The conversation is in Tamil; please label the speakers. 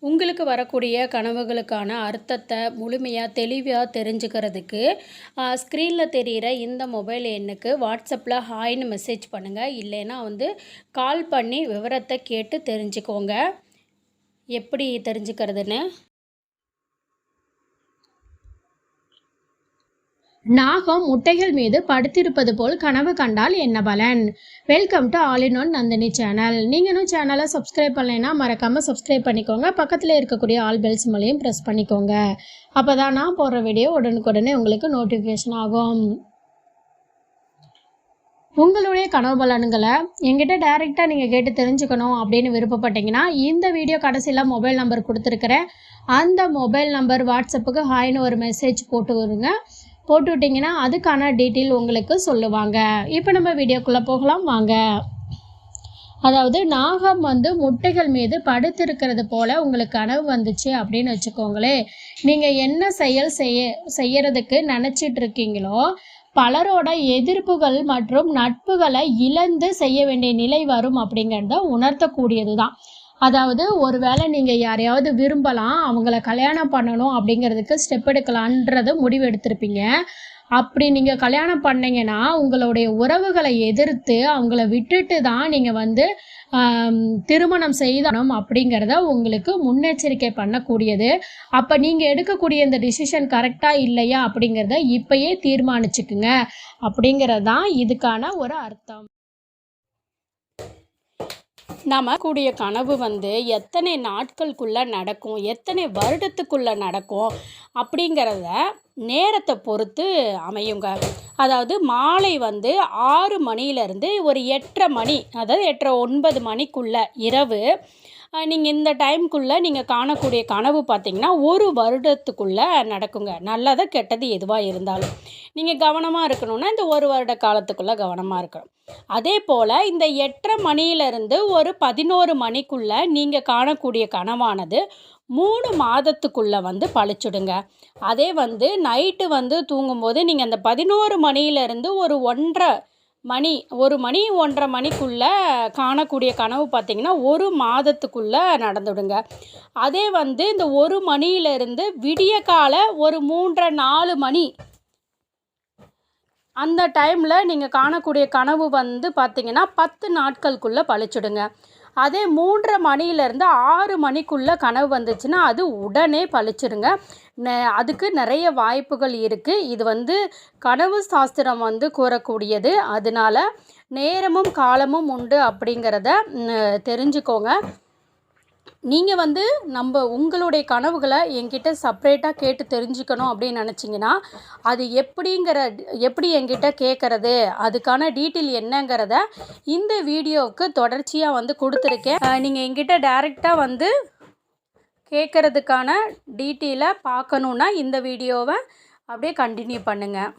Speaker 1: உங்களுக்கு வரக்கூடிய கனவுகளுக்கான அர்த்தத்தை முழுமையாக தெளிவாக தெரிஞ்சுக்கிறதுக்கு ஸ்க்ரீனில் தெரிகிற இந்த மொபைல் எண்ணுக்கு வாட்ஸ்அப்பில் ஹாய்னு மெசேஜ் பண்ணுங்கள். இல்லைன்னா கால் பண்ணி விவரத்தை கேட்டு தெரிஞ்சுக்கோங்க. எப்படி தெரிஞ்சுக்கிறதுன்னு.
Speaker 2: நாகம் முட்டைகள் மீது படுத்திருப்பது போல் கனவு கண்டால் என்ன பலன்? Welcome to all in one Nandini channel. நீங்களும் சேனலை சப்ஸ்கிரைப் பண்ணலைன்னா மறக்காமல் சப்ஸ்கிரைப் பண்ணிக்கோங்க. பக்கத்தில் இருக்கக்கூடிய ஆல் பெல்ஸ் மூலையும் ப்ரெஸ் பண்ணிக்கோங்க. அப்போ தான் நான் போடுற வீடியோ உடனுக்குடனே உங்களுக்கு நோட்டிஃபிகேஷன் ஆகும். உங்களுடைய கனவு பலன்களை என்கிட்ட டைரெக்டாக நீங்கள் கேட்டு தெரிஞ்சுக்கணும் அப்படின்னு விருப்பப்பட்டீங்கன்னா இந்த வீடியோ கடைசியில் மொபைல் நம்பர் கொடுத்துருக்குறேன். அந்த மொபைல் நம்பர் வாட்ஸ்அப்புக்கு ஹாய்னு ஒரு மெசேஜ் போட்டு வருங்க. போட்டு விட்டிங்கன்னா அதுக்கான டீட்டெயில் உங்களுக்கு சொல்லுவாங்க. இப்போ நம்ம வீடியோக்குள்ளே போகலாம் வாங்க. அதாவது நாகம் முட்டைகள் மீது படுத்திருக்கிறது போல் உங்களுக்கு கனவு வந்துச்சு அப்படின்னு வச்சுக்கோங்களேன். நீங்கள் என்ன செய்யறதுக்கு நினச்சிட்டு இருக்கீங்களோ பலரோட எதிர்ப்புகள் மற்றும் நட்புகளை இழந்து செய்ய வேண்டிய நிலை வரும் அப்படிங்கிறத உணர்த்தக்கூடியது தான். அதாவது ஒரு வேளை நீங்கள் யாரையாவது விரும்பலாம், அவங்கள கல்யாணம் பண்ணணும் அப்படிங்கிறதுக்கு ஸ்டெப் எடுக்கலான்றதை முடிவு எடுத்திருப்பீங்க. அப்படி நீங்கள் கல்யாணம் பண்ணீங்கன்னா உங்களுடைய உறவுகளை எதிர்த்து அவங்கள விட்டுட்டு தான் நீங்கள் திருமணம் செய்யணும் அப்படிங்கிறத உங்களுக்கு முன்னெச்சரிக்கை பண்ணக்கூடியது. அப்போ நீங்கள் எடுக்கக்கூடிய இந்த டிசிஷன் கரெக்டாக இல்லையா அப்படிங்கிறத இப்பயே தீர்மானிச்சுக்குங்க அப்படிங்கிறது தான் இதுக்கான ஒரு அர்த்தம்.
Speaker 1: நாம் கூடிய கனவு எத்தனை நாட்களுக்குள்ளே நடக்கும், எத்தனை வருடத்துக்குள்ளே நடக்கும் அப்படிங்கிறத நேரத்தை பொறுத்து அமையுங்க. அதாவது மாலை 6 மணியிலேருந்து ஒரு 8:30 மணி, அதாவது 8:30 9 மணிக்குள்ளே இரவு நீங்கள் இந்த டைமுக்குள்ளே நீங்கள் காணக்கூடிய கனவு பார்த்திங்கன்னா 1 வருடத்துக்குள்ளே நடக்குங்க. நல்லது கெட்டது எதுவாக இருந்தாலும் நீங்கள் கவனமாக இருக்கணும்னா இந்த 1 வருட காலத்துக்குள்ளே கவனமாக இருக்கணும். அதே போல் இந்த 8:30 மணியிலேருந்து ஒரு 11 மணிக்குள்ளே நீங்கள் காணக்கூடிய கனவானது 3 மாதத்துக்குள்ளே பழிச்சுடுங்க. அதே நைட்டு தூங்கும்போது நீங்கள் அந்த 11 மணியிலேருந்து ஒரு 1 மணி 1:30 மணிக்குள்ளே காணக்கூடிய கனவு பார்த்திங்கன்னா 1 மாதத்துக்குள்ளே நடந்துடுங்க. அதே இந்த 1 மணியிலேருந்து விடிய கால ஒரு 3:30 4 மணி அந்த டைமில் நீங்கள் காணக்கூடிய கனவு பார்த்திங்கன்னா 10 நாட்களுக்குள்ளே பழிச்சுடுங்க. அதே 3:30 மணியிலேருந்து 6 மணிக்குள்ளே கனவு வந்துச்சுன்னா அது உடனே பழிச்சிடுங்க. அதுக்கு நிறைய வாய்ப்புகள் இருக்குது. இது கனவு சாஸ்திரம் கூறக்கூடியது. அதனால நேரமும் காலமும் உண்டு அப்படிங்கிறத தெரிஞ்சுக்கோங்க. நீங்கள் உங்களுடைய கனவுகளை என்கிட்ட செப்ரேட்டாக கேட்டு தெரிஞ்சுக்கணும் அப்படின்னு நினச்சிங்கன்னா அது எப்படி என்கிட்ட கேட்குறது, அதுக்கான டீட்டெயில் என்னங்கிறத இந்த வீடியோவுக்கு தொடர்ச்சியாக கொடுத்துருக்கேன். நீங்கள் என்கிட்ட டைரெக்டாக கேட்குறதுக்கான டீட்டெயிலை பார்க்கணுன்னா இந்த வீடியோவை அப்படியே கண்டினியூ பண்ணுங்கள்.